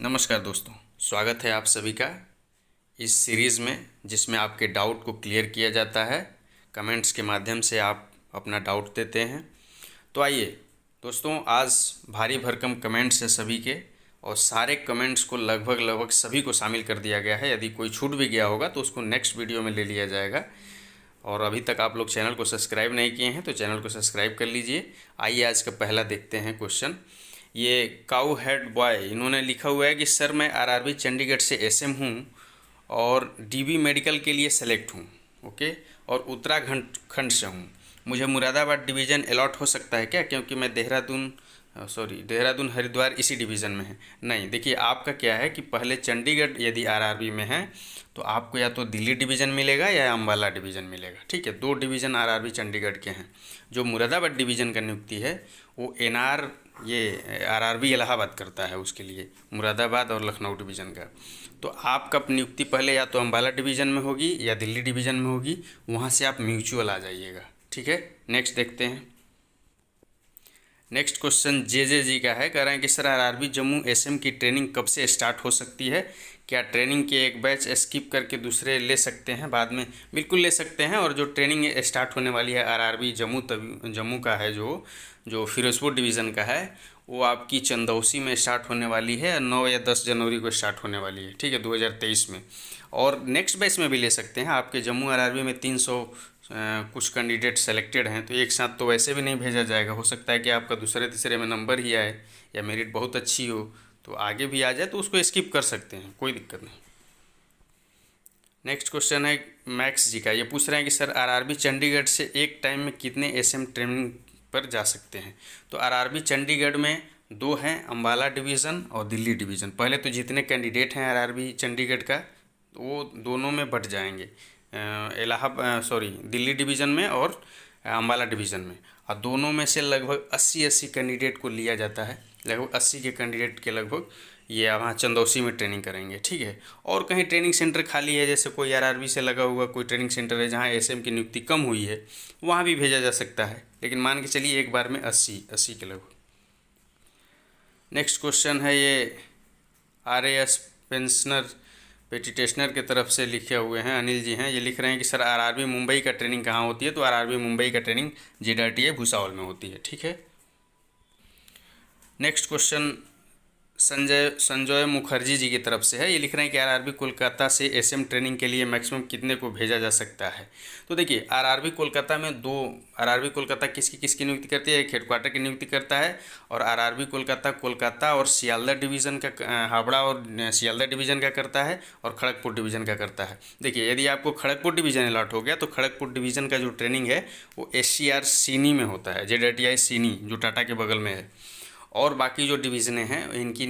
नमस्कार दोस्तों, स्वागत है आप सभी का इस सीरीज़ में जिसमें आपके डाउट को क्लियर किया जाता है। कमेंट्स के माध्यम से आप अपना डाउट देते हैं। तो आइए दोस्तों, आज भारी भरकम कमेंट्स हैं सभी के और सारे कमेंट्स को लगभग सभी को शामिल कर दिया गया है। यदि कोई छूट भी गया होगा तो उसको नेक्स्ट वीडियो में ले लिया जाएगा। और अभी तक आप लोग चैनल को सब्सक्राइब नहीं किए हैं तो चैनल को सब्सक्राइब कर लीजिए। आइए आज का पहला देखते हैं क्वेश्चन। ये काऊ हेड बॉय इन्होंने लिखा हुआ है कि सर मैं आरआरबी चंडीगढ़ से एसएम हूँ और डीबी मेडिकल के लिए सेलेक्ट हूँ। ओके, और उत्तराखंड खंड से हूँ। मुझे मुरादाबाद डिवीज़न अलॉट हो सकता है क्या, क्योंकि मैं देहरादून हरिद्वार इसी डिवीज़न में है। नहीं, देखिए आपका क्या है कि पहले चंडीगढ़ यदि आरआरबी में है तो आपको या तो दिल्ली डिवीज़न मिलेगा या अम्बाला डिवीज़न मिलेगा। ठीक है, दो डिवीज़न आरआरबी चंडीगढ़ के हैं। जो मुरादाबाद डिवीज़न का नियुक्ति है वो एनआर ये आरआरबी इलाहाबाद करता है, उसके लिए मुरादाबाद और लखनऊ डिवीज़न का। तो आपका नियुक्ति पहले या तो अम्बाला डिवीज़न में होगी या दिल्ली डिवीज़न में होगी, वहाँ से आप म्यूचुअल आ जाइएगा। ठीक है, नेक्स्ट देखते हैं। नेक्स्ट क्वेश्चन जे जी का है। कह रहे हैं कि सर आरआरबी जम्मू एसएम की ट्रेनिंग कब से स्टार्ट हो सकती है? क्या ट्रेनिंग के एक बैच स्किप करके दूसरे ले सकते हैं बाद में? बिल्कुल ले सकते हैं। और जो ट्रेनिंग स्टार्ट होने वाली है आरआरबी जम्मू का है, जो फिरोजपुर डिवीज़न का है, वो आपकी चंदौसी में स्टार्ट होने वाली है। 9 या 10 जनवरी को स्टार्ट होने वाली है। ठीक है, 2023 में। और नेक्स्ट बैच में भी ले सकते हैं। आपके जम्मू आरआरबी में 300 कुछ कैंडिडेट सेलेक्टेड हैं, तो एक साथ तो वैसे भी नहीं भेजा जाएगा। हो सकता है कि आपका दूसरे तीसरे में नंबर ही आए या मेरिट बहुत अच्छी हो तो आगे भी आ जाए, तो उसको स्किप कर सकते हैं, कोई दिक्कत नहीं। नेक्स्ट क्वेश्चन है मैक्स जी का। ये पूछ रहे हैं कि सर आरआरबी चंडीगढ़ से एक टाइम में कितने एसएम ट्रेनिंग पर जा सकते हैं? तो आरआरबी चंडीगढ़ में दो हैं, अम्बाला डिवीज़न और दिल्ली डिवीज़न। पहले तो जितने कैंडिडेट हैं आरआरबी चंडीगढ़ का वो दोनों में बट जाएंगे, दिल्ली डिवीज़न में और अम्बाला डिवीज़न में। और दोनों में से लगभग 80 कैंडिडेट को लिया जाता है। लगभग 80 के कैंडिडेट के लगभग ये वहाँ चंदौसी में ट्रेनिंग करेंगे। ठीक है, और कहीं ट्रेनिंग सेंटर खाली है, जैसे कोई आरआरबी से लगा हुआ कोई ट्रेनिंग सेंटर है जहाँ एसएम की नियुक्ति कम हुई है, वहाँ भी भेजा जा सकता है। लेकिन मान के चलिए एक बार में 80 के लगभग। नेक्स्ट क्वेश्चन है ये आरएएस पेंशनर पेटिटेशनर के तरफ से लिखे हुए हैं, अनिल जी हैं। ये लिख रहे हैं कि सर आरआरबी मुंबई का ट्रेनिंग कहाँ होती है? तो आरआरबी मुंबई का ट्रेनिंग जेडआरटीए भुसावल में होती है। ठीक है, नेक्स्ट क्वेश्चन संजय मुखर्जी जी की तरफ से है। ये लिख रहे हैं कि आरआरबी कोलकाता से एसएम ट्रेनिंग के लिए मैक्सिमम कितने को भेजा जा सकता है? तो देखिए आरआरबी कोलकाता में दो, आरआरबी कोलकाता किसकी नियुक्ति करती है? एक हेडक्वार्टर की नियुक्ति करता है और आरआरबी कोलकाता और सियालदह डिवीज़न का, हावड़ा और सियालदह डिवीज़न का करता है और खड़गपुर डिवीज़न का करता है। देखिए यदि आपको खड़गपुर डिवीज़न अलॉट हो गया तो खड़गपुर डिवीज़न का जो ट्रेनिंग है वो एससीआर सीनी में होता है, जेडआरटीआई सीनी जो टाटा के बगल में है। और बाकी जो डिवीज़नें हैं इनकी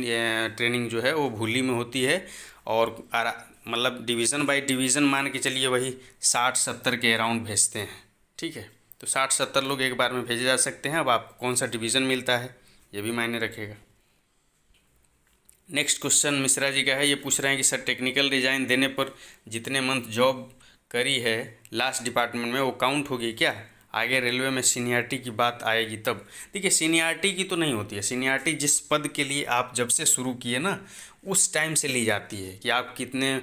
ट्रेनिंग जो है वो भूली में होती है। और मतलब डिवीज़न बाय डिवीज़न मान के चलिए वही 60-70 के अराउंड भेजते हैं। ठीक है, तो 60-70 लोग एक बार में भेजे जा सकते हैं। अब आपको कौन सा डिवीज़न मिलता है ये भी मायने रखेगा। नेक्स्ट क्वेश्चन मिश्रा जी का है। ये पूछ रहे हैं कि सर टेक्निकल डिज़ाइन देने पर जितने मंथ जॉब करी है लास्ट डिपार्टमेंट में वो काउंट होगी क्या? आगे रेलवे में सीनियरिटी की बात आएगी तब। देखिए सीनियरिटी की तो नहीं होती है। सीनियरिटी जिस पद के लिए आप जब से शुरू किए ना उस टाइम से ली जाती है कि आप कितने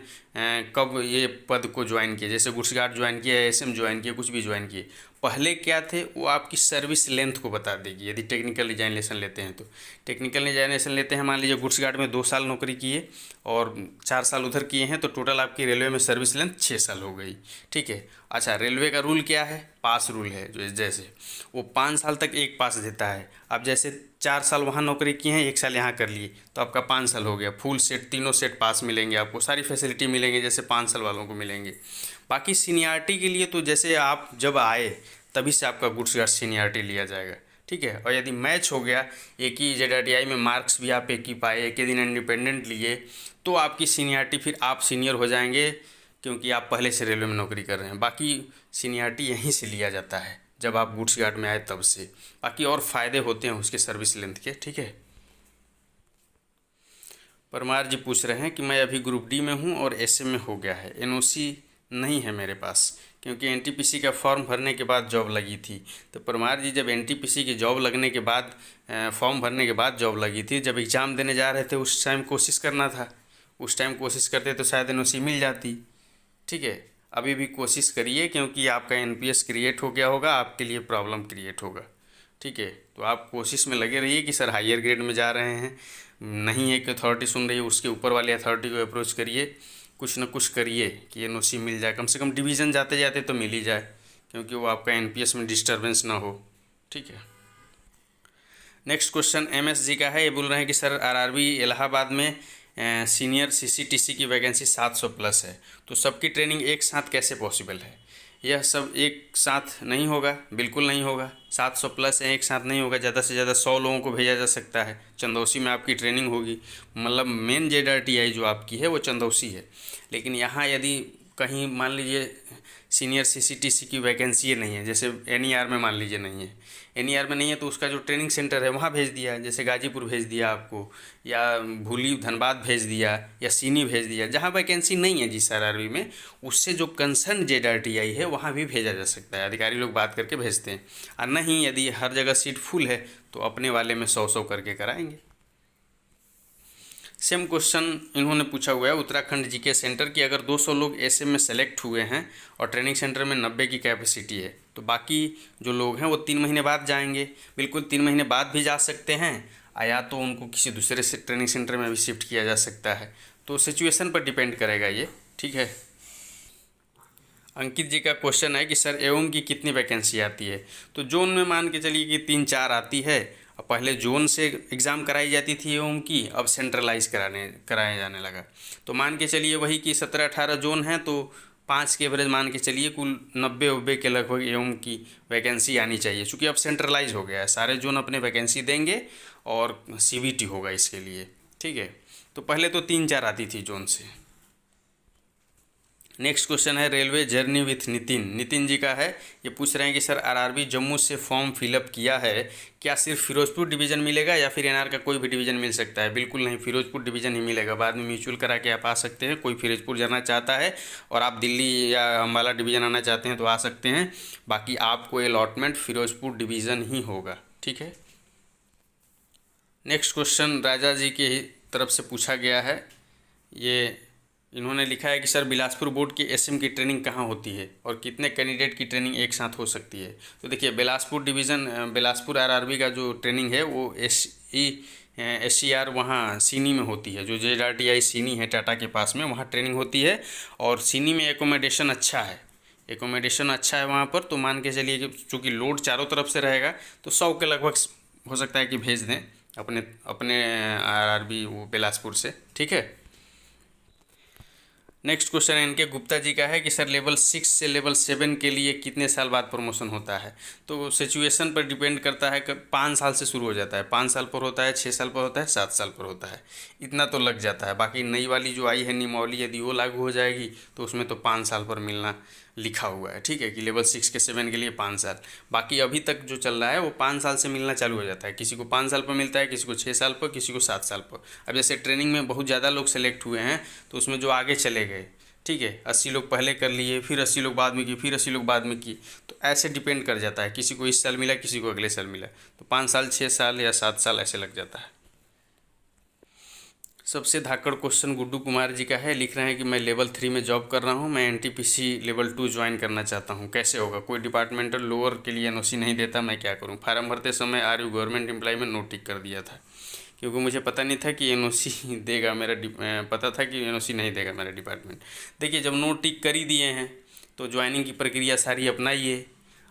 कब ये पद को ज्वाइन किए। जैसे गुड्स गार्ड ज्वाइन किया, एसएम ज्वाइन किए, कुछ भी ज्वाइन किए, पहले क्या थे वो आपकी सर्विस लेंथ को बता देगी। यदि टेक्निकल डिजाइनेशन लेते हैं तो टेक्निकल डिजाइनेशन लेते हैं, मान लीजिए गुड्स गार्ड में 2 साल नौकरी किए और 4 साल उधर किए हैं, तो टोटल आपकी रेलवे में सर्विस लेंथ 6 साल हो गई। ठीक है, अच्छा रेलवे का रूल क्या है? पास रूल है। जो जैसे वो 5 साल तक एक पास देता है। अब जैसे 4 साल वहाँ नौकरी किए हैं, 1 साल यहाँ कर लिए, तो आपका 5 साल हो गया। फुल सेट तीनों सेट पास मिलेंगे आपको, सारी फैसिलिटी मिलेंगे जैसे 5 साल वालों को मिलेंगे। बाकी सीनियरिटी के लिए तो जैसे आप जब आए तभी से आपका गुड्स गार्ड सीनियरिटी लिया जाएगा। ठीक है, और यदि मैच हो गया, एक ही जेडआरटीआई में मार्क्स भी आप एक ही पाए, एक ही दिन इंडिपेंडेंट लिए, तो आपकी सीनियरिटी फिर आप सीनियर हो जाएंगे क्योंकि आप पहले से रेलवे में नौकरी कर रहे हैं। बाकी सीनियरिटी यहीं से लिया जाता है जब आप गुड्स गार्ड में आए तब से। बाकी और फ़ायदे होते हैं उसके सर्विस लेंथ के। ठीक है, परमार जी पूछ रहे हैं कि मैं अभी ग्रुप डी में हूँ और एसएम में हो गया है, एनओसी नहीं है मेरे पास, क्योंकि एनटीपीसी का फॉर्म भरने के बाद जॉब लगी थी। तो परमार जी, जब एनटीपीसी की जॉब लगने के बाद फॉर्म भरने के बाद जॉब लगी थी, जब एग्ज़ाम देने जा रहे थे उस टाइम कोशिश करना था, उस टाइम कोशिश करते तो शायद एनओसी मिल जाती। ठीक है, अभी भी कोशिश करिए, क्योंकि आपका एनपीएस क्रिएट हो गया होगा, आपके लिए प्रॉब्लम क्रिएट होगा। ठीक है, तो आप कोशिश में लगे रहिए कि सर हायर ग्रेड में जा रहे हैं, नहीं है कि अथॉरिटी सुन रही है, उसके ऊपर वाले अथॉरिटी को अप्रोच करिए, कुछ ना कुछ करिए कि एनओसी मिल जाए, कम से कम डिवीज़न जाते जाते तो मिल ही जाए, क्योंकि वो आपका एनपीएस में डिस्टर्बेंस ना हो। ठीक है, नेक्स्ट क्वेश्चन एमएसजी का है। ये बोल रहे हैं कि सर आरआरबी इलाहाबाद में सीनियर सीसीटीसी की वैकेंसी 700 प्लस है, तो सबकी ट्रेनिंग एक साथ कैसे पॉसिबल है? यह सब एक साथ नहीं होगा, बिल्कुल नहीं होगा। 700 प्लस है, एक साथ नहीं होगा। ज़्यादा से ज़्यादा 100 लोगों को भेजा जा सकता है। चंदौसी में आपकी ट्रेनिंग होगी, मतलब मेन जेडआरटीआई जो आपकी है वो चंदौसी है। लेकिन यहाँ यदि कहीं मान लीजिए सीनियर सीसीटीसी की वैकेंसी नहीं है, जैसे एनईआर में मान लीजिए नहीं है, एनईआर में नहीं है, तो उसका जो ट्रेनिंग सेंटर है वहाँ भेज दिया, जैसे गाजीपुर भेज दिया आपको, या भूली धनबाद भेज दिया, या सीनी भेज दिया, जहाँ वैकेंसी नहीं है जिस आरआरबी में, उससे जो कंसर्न जेडआरटीआई है वहाँ भी भेजा जा सकता है। अधिकारी लोग बात करके भेजते हैं। और नहीं, यदि हर जगह सीट फुल है तो अपने वाले में 100-100 करके कराएंगे। सेम क्वेश्चन इन्होंने पूछा हुआ है उत्तराखंड जीके सेंटर की, अगर 200 लोग ऐसे में सेलेक्ट हुए हैं और ट्रेनिंग सेंटर में 90 की कैपेसिटी है, तो बाकी जो लोग हैं वो 3 महीने बाद जाएंगे। बिल्कुल 3 महीने बाद भी जा सकते हैं, या तो उनको किसी दूसरे से ट्रेनिंग सेंटर में भी शिफ्ट किया जा सकता है। तो सिचुएशन पर डिपेंड करेगा ये। ठीक है, अंकित जी का क्वेश्चन है कि सर एवं की कितनी वैकेंसी आती है? तो जोन में मान के चलिए कि 3-4 आती है। और पहले जोन से एग्ज़ाम कराई जाती थी एवं की, अब सेंट्रलाइज कराया जाने लगा। तो मान के चलिए वही कि 17-18 जोन हैं, तो 5 के एवरेज मान के चलिए कुल 90-90 के लगभग एवं की वैकेंसी आनी चाहिए, चूँकि अब सेंट्रलाइज हो गया है। सारे जोन अपने वैकेंसी देंगे और सीबीटी होगा इसके लिए। ठीक है, तो पहले तो 3-4 आती थी जोन से। नेक्स्ट क्वेश्चन है railway journey with Nitin. Nitin ji का है, ये पूछ रहे हैं कि सर आरआरबी जम्मू से फॉर्म फिलअप किया है, क्या सिर्फ फिरोजपुर डिवीज़न मिलेगा या फिर एनआर का कोई भी डिवीज़न मिल सकता है? बिल्कुल नहीं, फिरोजपुर डिवीज़न ही मिलेगा। बाद में म्यूचुअल करा के आप आ सकते हैं। कोई फिरोजपुर जाना चाहता है और आप दिल्ली या अम्बाला डिवीज़न आना चाहते हैं तो आ सकते हैं, बाकी आपको अलॉटमेंट फिरोजपुर डिवीज़न ही होगा। ठीक है, नेक्स्ट क्वेश्चन राजा जी की तरफ से पूछा गया है। ये इन्होंने लिखा है कि सर बिलासपुर बोर्ड की एसएम की ट्रेनिंग कहाँ होती है और कितने कैंडिडेट की ट्रेनिंग एक साथ हो सकती है? तो देखिए, बिलासपुर डिवीज़न बिलासपुर आरआरबी का जो ट्रेनिंग है वो SCR वहाँ सीनी में होती है। जो जेडआरटीआई सीनी है टाटा के पास में, वहाँ ट्रेनिंग होती है। और सीनी में एकोमोडेशन अच्छा है, एकोमोडेशन अच्छा है वहाँ पर। तो मान के चलिए कि चूँकि लोड चारों तरफ से रहेगा तो 100 के लगभग हो सकता है कि भेज दें अपने अपने आरआरबी वो बिलासपुर से। ठीक है, नेक्स्ट क्वेश्चन इनके गुप्ता जी का है कि सर लेवल 6 से लेवल 7 के लिए कितने साल बाद प्रमोशन होता है? तो सिचुएशन पर डिपेंड करता है कि 5 साल से शुरू हो जाता है, 5 साल पर होता है, 6 साल पर होता है, 7 साल पर होता है, इतना तो लग जाता है। बाकी नई वाली जो आई है नियमावली, यदि वो लागू हो जाएगी तो उसमें तो 5 साल पर मिलना लिखा हुआ है। ठीक है, कि लेवल 6 के 7 के लिए 5 साल। बाकी अभी तक जो चल रहा है वो 5 साल से मिलना चालू हो जाता है। किसी को 5 साल पर मिलता है, किसी को 6 साल पर, किसी को 7 साल पर। अब जैसे ट्रेनिंग में बहुत ज़्यादा लोग सेलेक्ट हुए हैं तो उसमें जो आगे चले गए, ठीक है, 80 लोग पहले कर लिए, फिर 80 लोग बाद में किए, फिर 80 लोग बाद में किए, तो ऐसे डिपेंड कर जाता है। किसी को इस साल मिला, किसी को अगले साल मिला, तो 5 साल, 6 साल या 7 साल ऐसे लग जाता है। सबसे धाकड़ क्वेश्चन गुड्डू कुमार जी का है, लिख रहे हैं कि मैं लेवल 3 में जॉब कर रहा हूं, मैं एनटीपीसी लेवल 2 ज्वाइन करना चाहता हूं, कैसे होगा? कोई डिपार्टमेंटल लोअर के लिए एनओसी नहीं देता, मैं क्या करूं? फार्म भरते समय आर यू गवर्नमेंट एम्प्लॉय में नो टिक कर दिया था, क्योंकि मुझे पता नहीं था कि एनओसी देगा पता था कि एनओसी नहीं देगा मेरा डिपार्टमेंट। देखिए, जब नो टिक कर ही दिए हैं तो ज्वाइनिंग की प्रक्रिया सारी अपनाइए।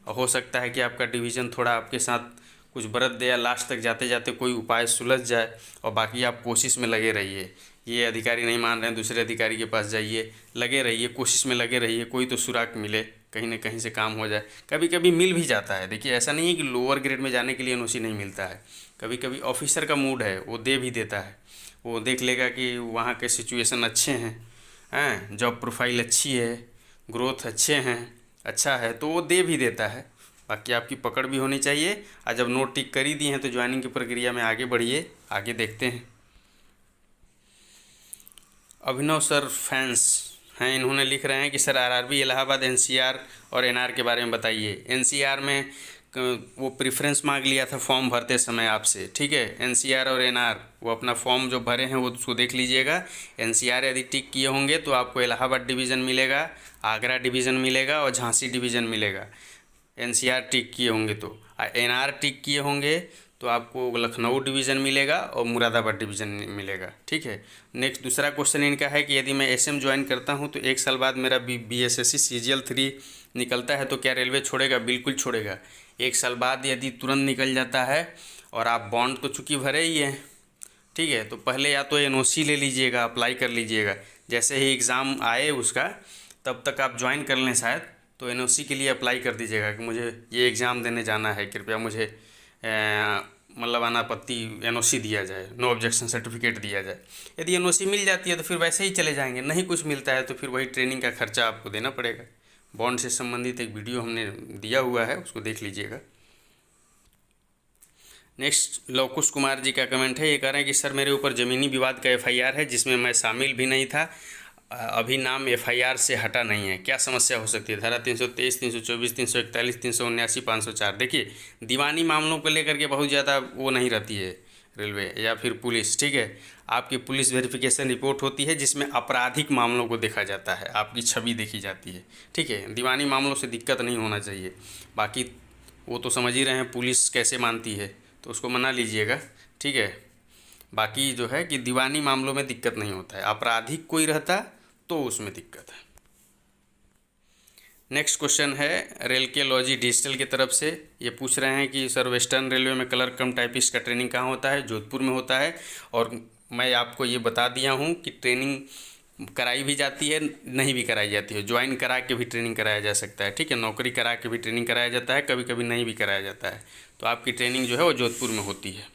हो सकता है कि आपका डिवीज़न थोड़ा आपके साथ कुछ बरत दे या लास्ट तक जाते जाते कोई उपाय सुलझ जाए, और बाकी आप कोशिश में लगे रहिए। ये अधिकारी नहीं मान रहे हैं, दूसरे अधिकारी के पास जाइए, लगे रहिए, कोशिश में लगे रहिए, कोई तो सुराग मिले, कहीं ना कहीं से काम हो जाए। कभी कभी मिल भी जाता है। देखिए, ऐसा नहीं है कि लोअर ग्रेड में जाने के लिए एनओसी नहीं मिलता है। कभी कभी ऑफिसर का मूड है, वो दे भी देता है। वो देख लेगा कि वहाँ के सिचुएशन अच्छे हैं, जॉब प्रोफाइल अच्छी है, ग्रोथ अच्छे हैं, अच्छा है, तो वो दे भी देता है। बाकी आपकी पकड़ भी होनी चाहिए। और जब नोट टिक कर ही दिए हैं तो ज्वाइनिंग की प्रक्रिया में आगे बढ़िए, आगे देखते हैं। अभिनव सर फैंस हैं, इन्होंने लिख रहे हैं कि सर आरआरबी इलाहाबाद एनसीआर और एनआर के बारे में बताइए। एनसीआर में वो प्रेफरेंस मांग लिया था फॉर्म भरते समय आपसे, ठीक है। एनसीआर और एनआर वो अपना फॉर्म जो भरे हैं वो उसको देख लीजिएगा। एनसीआर यदि टिक किए होंगे तो आपको इलाहाबाद डिवीज़न मिलेगा, आगरा डिवीज़न मिलेगा और झांसी डिवीज़न मिलेगा। एनसीआर टिक किए होंगे तो एनआर टिक किए होंगे तो आपको लखनऊ डिवीज़न मिलेगा और मुरादाबाद डिवीज़न मिलेगा, ठीक है। नेक्स्ट दूसरा क्वेश्चन इनका है कि यदि मैं एसएम ज्वाइन करता हूं तो 1 साल बाद मेरा बीएसएससी सीजीएल 3 निकलता है तो क्या रेलवे छोड़ेगा? बिल्कुल छोड़ेगा। 1 साल बाद यदि तुरंत निकल जाता है और आप बॉन्ड तो चूँकि भरे ही हैं, ठीक है, तो पहले या तो एनओसी ले लीजिएगा, अप्लाई कर लीजिएगा। जैसे ही एग्ज़ाम आए उसका तब तक आप ज्वाइन कर लें शायद, तो एनओसी के लिए अप्लाई कर दीजिएगा कि मुझे ये एग्ज़ाम देने जाना है, कृपया मुझे मतलब अनापत्ति एनओसी दिया जाए, नो ऑब्जेक्शन सर्टिफिकेट दिया जाए। यदि एनओसी मिल जाती है तो फिर वैसे ही चले जाएंगे, नहीं कुछ मिलता है तो फिर वही ट्रेनिंग का खर्चा आपको देना पड़ेगा। बॉन्ड से संबंधित एक वीडियो हमने दिया हुआ है, उसको देख लीजिएगा। नेक्स्ट लवकुश कुमार जी का कमेंट है, ये कह रहे हैं कि सर मेरे ऊपर ज़मीनी विवाद का एफआईआर है जिसमें मैं शामिल भी नहीं था, अभी नाम एफआईआर से हटा नहीं है, क्या समस्या हो सकती है? धारा 323, 324, 341, 379, 504। देखिए दीवानी मामलों को लेकर के बहुत ज़्यादा वो नहीं रहती है रेलवे या फिर पुलिस, ठीक है। आपकी पुलिस वेरिफिकेशन रिपोर्ट होती है जिसमें आपराधिक मामलों को देखा जाता है, आपकी छवि देखी जाती है, ठीक है। दीवानी मामलों से दिक्कत नहीं होना चाहिए। बाकी वो तो समझ ही रहे हैं पुलिस कैसे मानती है, तो उसको मना लीजिएगा, ठीक है। बाकी जो है कि दीवानी मामलों में दिक्कत नहीं होता है, आपराधिक कोई रहता तो उसमें दिक्कत है। नेक्स्ट क्वेश्चन है रेल के लॉजी डिजिटल की तरफ से, ये पूछ रहे हैं कि सर वेस्टर्न रेलवे में क्लर्क कम टाइपिस्ट का ट्रेनिंग कहाँ होता है? जोधपुर में होता है। और मैं आपको ये बता दिया हूँ कि ट्रेनिंग कराई भी जाती है, नहीं भी कराई जाती है, ज्वाइन करा के भी ट्रेनिंग कराया जा सकता है, ठीक है। नौकरी करा के भी ट्रेनिंग कराया जाता है, कभी कभी नहीं भी कराया जाता है। तो आपकी ट्रेनिंग जो है वो जोधपुर में होती है।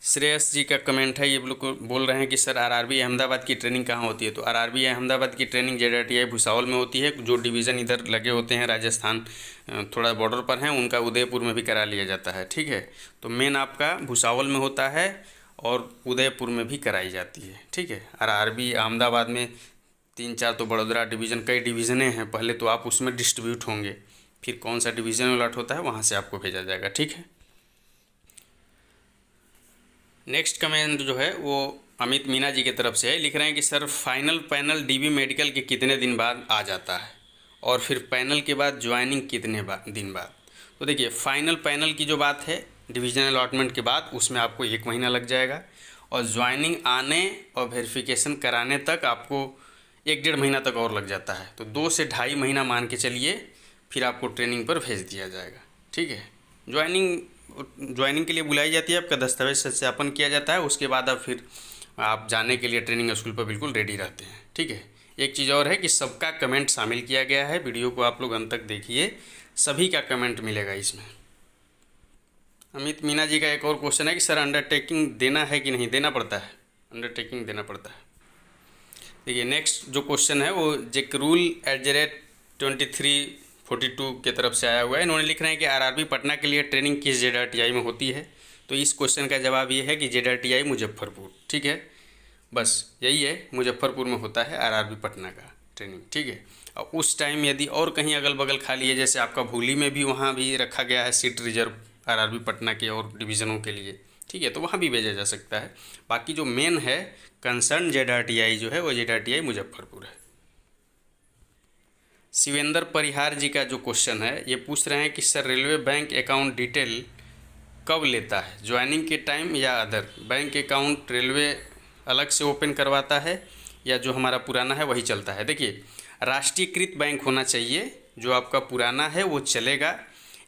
श्रेयस जी का कमेंट है, ये बोल रहे हैं कि सर आरआरबी अहमदाबाद की ट्रेनिंग कहाँ होती है? तो आरआरबी अहमदाबाद की ट्रेनिंग जेडआरटीआई भुसावल में होती है। जो डिवीज़न इधर लगे होते हैं राजस्थान थोड़ा बॉर्डर पर हैं, उनका उदयपुर में भी करा लिया जाता है, ठीक है। तो मेन आपका भुसावल में होता है और उदयपुर में भी कराई जाती है, ठीक है। आरआरबी अहमदाबाद में 3-4 तो बड़ोदरा डिवीज़न, कई डिवीज़नें हैं, पहले तो आप उसमें डिस्ट्रीब्यूट होंगे, फिर कौन सा डिवीज़न अलॉट होता है वहाँ से आपको भेजा जाएगा, ठीक है। नेक्स्ट कमेंट जो है वो अमित मीना जी की तरफ से है, लिख रहे हैं कि sir final panel dB medical के कितने दिन बाद आ जाता है और फिर पैनल के बाद ज्वाइनिंग कितने दिन बाद? तो देखिए फाइनल पैनल की जो बात है डिवीजन अलॉटमेंट के बाद, उसमें आपको 1 महीना लग जाएगा और ज्वाइनिंग आने और वेरिफिकेशन कराने तक आपको 1-1.5 महीना तक और लग जाता है। तो 2 से 2.5 महीना मान के चलिए, फिर आपको ट्रेनिंग पर भेज दिया जाएगा, ठीक है। ज्वाइनिंग के लिए बुलाई जाती है, आपका दस्तावेज सत्यापन किया जाता है, उसके बाद अब फिर आप जाने के लिए ट्रेनिंग स्कूल पर बिल्कुल रेडी रहते हैं, ठीक है। एक चीज़ और है कि सबका कमेंट शामिल किया गया है, वीडियो को आप लोग अंत तक देखिए, सभी का कमेंट मिलेगा इसमें। अमित मीना जी का एक और क्वेश्चन है कि सर अंडरटेकिंग देना है कि नहीं? देना पड़ता है, अंडरटेकिंग देना पड़ता है। देखिए नेक्स्ट जो क्वेश्चन है वो jekrool@2342 के तरफ से आया हुआ है। इन्होंने लिख रहे हैं कि आरआरबी पटना के लिए ट्रेनिंग किस जेडआरटीआई में होती है? तो इस क्वेश्चन का जवाब ये है कि जेडआरटीआई मुजफ्फरपुर, ठीक है। बस यही है, मुजफ्फरपुर में होता है आरआरबी पटना का ट्रेनिंग, ठीक है। और उस टाइम यदि और कहीं अगल बगल खाली है, जैसे आपका भूली में भी, वहाँ भी रखा गया है सीट रिजर्व आरआरबी पटना के और डिवीज़नों के लिए, ठीक है, तो वहाँ भी भेजा जा सकता है। बाकी जो मेन है कंसर्न जेडआरटीआई जो है वो जेडआरटीआई मुजफ्फरपुर है। शिवेंद्र परिहार जी का जो क्वेश्चन है ये पूछ रहे हैं कि sir railway bank account detail कब लेता है, ज्वाइनिंग के टाइम या अदर? बैंक अकाउंट रेलवे अलग से ओपन करवाता है या जो हमारा पुराना है वही चलता है? देखिए राष्ट्रीयकृत बैंक होना चाहिए, जो आपका पुराना है वो चलेगा।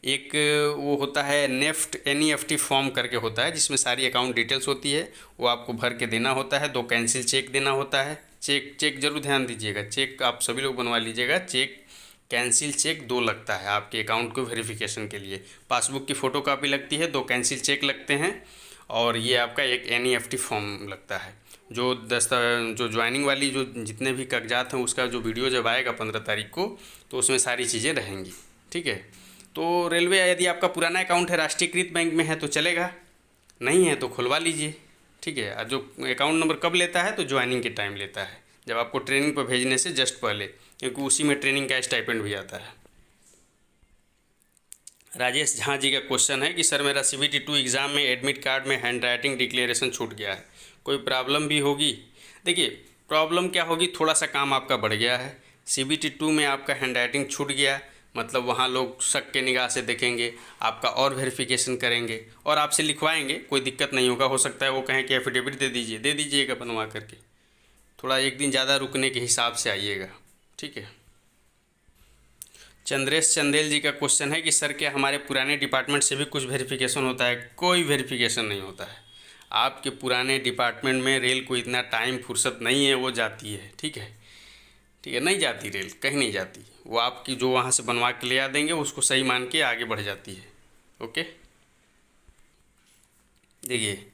एक वो होता है नेफ्ट NEFT फॉर्म करके होता है जिसमें सारी अकाउंट डिटेल्स होती है, वो आपको भर के देना होता है। 2 कैंसिल चेक देना होता है, चेक जरूर ध्यान दीजिएगा, चेक आप सभी लोग बनवा लीजिएगा। चेक कैंसिल चेक 2 लगता है आपके अकाउंट को वेरिफिकेशन के लिए। पासबुक की फ़ोटो कापी लगती है, 2 कैंसिल चेक लगते हैं और ये आपका एक NEFT फॉर्म लगता है। जो ज्वाइनिंग वाली जो जितने भी कागजात हैं उसका जो वीडियो जब आएगा 15 तारीख को, तो उसमें सारी चीज़ें रहेंगी, ठीक है। तो रेलवे यदि आपका पुराना अकाउंट है राष्ट्रीयकृत बैंक में है तो चलेगा, नहीं है तो खुलवा लीजिए, ठीक है। जो अकाउंट नंबर कब लेता है तो ज्वाइनिंग के टाइम लेता है, जब आपको ट्रेनिंग पर भेजने से जस्ट पहले, क्योंकि उसी में ट्रेनिंग का स्टाइपेंड भी आता है। राजेश झा जी का क्वेश्चन है कि सर मेरा CBT2 एग्ज़ाम में एडमिट कार्ड में हैंड राइटिंग डिक्लेरेशन छूट गया है, कोई प्रॉब्लम भी होगी? देखिए, प्रॉब्लम क्या होगी, थोड़ा सा काम आपका बढ़ गया है। CBT2 में आपका हैंड राइटिंग छूट गया, मतलब वहाँ लोग शक के निगाह से देखेंगे, आपका और वेरिफिकेशन करेंगे और आपसे लिखवाएंगे, कोई दिक्कत नहीं होगा। हो सकता है वो कहें कि एफिडेविट दे दीजिएगा बनवा करके। थोड़ा एक दिन ज़्यादा रुकने के हिसाब से आइएगा, ठीक है। चंद्रेश चंदेल जी का क्वेश्चन है कि सर क्या हमारे पुराने डिपार्टमेंट से भी कुछ वेरिफिकेशन होता है? कोई वेरिफिकेशन नहीं होता है। आपके पुराने डिपार्टमेंट में रेल को इतना टाइम फुर्सत नहीं है, वो जाती है, ठीक है, ठीक है, नहीं जाती रेल, कहीं नहीं जाती। वो आपकी जो वहाँ से बनवा के ले आ देंगे, उसको सही मान के आगे बढ़ जाती है। ओके, देखिए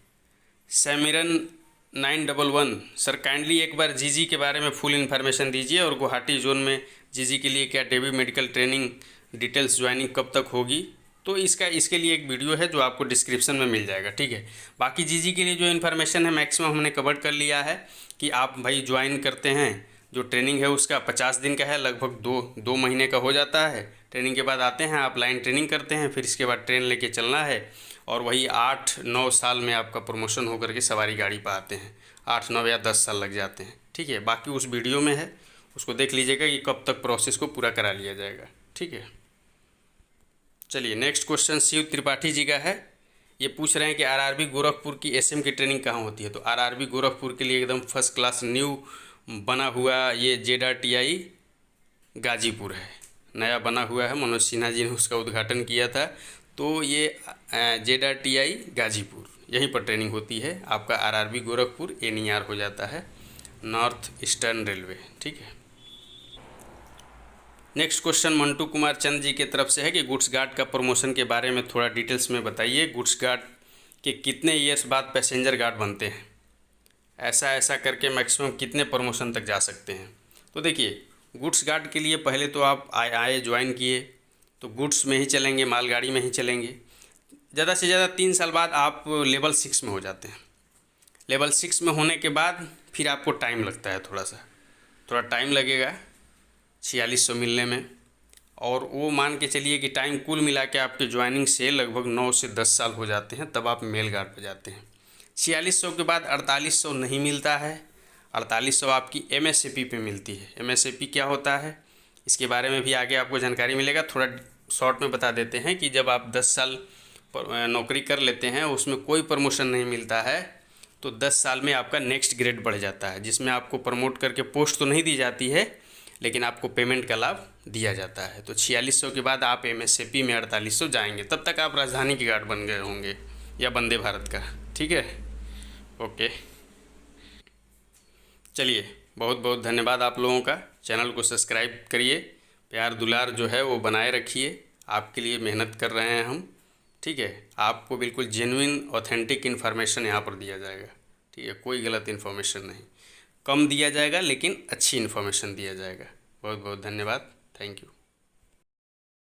सैमिरन 911, सर काइंडली एक बार जीजी के बारे में फुल इन्फॉर्मेशन दीजिए और गुवाहाटी जोन में जीजी के लिए क्या डेवी मेडिकल ट्रेनिंग डिटेल्स ज्वाइनिंग कब तक होगी? तो इसके लिए एक वीडियो है जो आपको डिस्क्रिप्शन में मिल जाएगा, ठीक है। बाकी जीजी के लिए जो इन्फॉर्मेशन है मैक्सिमम हमने कवर कर लिया है कि आप भाई ज्वाइन करते हैं, जो ट्रेनिंग है उसका 50 दिन का है, लगभग दो महीने का हो जाता है। ट्रेनिंग के बाद आते हैं, आप लाइन ट्रेनिंग करते हैं, फिर इसके बाद ट्रेन लेके चलना है और वही 8-9 साल में आपका प्रमोशन होकर के सवारी गाड़ी पर आते हैं। 8-9 या 10 साल लग जाते हैं, ठीक है। बाकी उस वीडियो में है, उसको देख लीजिएगा कि कब तक प्रोसेस को पूरा करा लिया जाएगा, ठीक है। चलिए नेक्स्ट क्वेश्चन शिव त्रिपाठी जी का है। ये पूछ रहे हैं कि आरआरबी गोरखपुर की एसएम की ट्रेनिंग कहाँ होती है? तो आरआरबी गोरखपुर के लिए एकदम फर्स्ट क्लास न्यू बना हुआ ये JDRTI गाजीपुर है, नया बना हुआ है। मनोज सिन्हा जी ने उसका उद्घाटन किया था। तो ये JDRTI गाजीपुर, यहीं पर ट्रेनिंग होती है। आपका आरआरबी गोरखपुर NER हो जाता है, नॉर्थ ईस्टर्न रेलवे, ठीक है। नेक्स्ट क्वेश्चन मंटू कुमार चंद जी की तरफ से है कि गुड्स गार्ड का प्रमोशन के बारे में थोड़ा डिटेल्स में बताइए। गुड्स गार्ड के कितने ईयर्स बाद पैसेंजर गार्ड बनते हैं? ऐसा करके मैक्सिमम कितने प्रमोशन तक जा सकते हैं? तो देखिए, गुड्स गार्ड के लिए पहले तो आप आए ज्वाइन किए तो गुड्स में ही चलेंगे, मालगाड़ी में ही चलेंगे। ज़्यादा से ज़्यादा 3 साल बाद आप लेवल 6 में हो जाते हैं। लेवल 6 में होने के बाद फिर आपको टाइम लगता है, थोड़ा टाइम लगेगा 4600 मिलने में। और वो मान के चलिए कि टाइम कुल मिला के आपके ज्वाइनिंग से लगभग 9 से 10 साल हो जाते हैं, तब आप मेल गार्ड पर जाते हैं। 4600 के बाद 4800 नहीं मिलता है, 4800 आपकी MSAP पे मिलती है। MSAP क्या होता है, इसके बारे में भी आगे आपको जानकारी मिलेगा। थोड़ा शॉर्ट में बता देते हैं कि जब आप 10 साल नौकरी कर लेते हैं, उसमें कोई प्रमोशन नहीं मिलता है, तो 10 साल में आपका नेक्स्ट ग्रेड बढ़ जाता है, जिसमें आपको प्रमोट करके पोस्ट तो नहीं दी जाती है, लेकिन आपको पेमेंट का लाभ दिया जाता है। तो 4600 के बाद आप MSAP में 4800 जाएंगे, तब तक आप राजधानी के गार्ड बन गए होंगे या वंदे भारत का, ठीक है। ओके, चलिए बहुत बहुत धन्यवाद आप लोगों का। चैनल को सब्सक्राइब करिए, प्यार दुलार जो है वो बनाए रखिए। आपके लिए मेहनत कर रहे हैं हम, ठीक है। आपको बिल्कुल जेन्युइन ऑथेंटिक इन्फॉर्मेशन यहाँ पर दिया जाएगा, ठीक है। कोई गलत इन्फॉर्मेशन नहीं, कम दिया जाएगा लेकिन अच्छी इन्फॉर्मेशन दिया जाएगा। बहुत बहुत धन्यवाद, थैंक यू।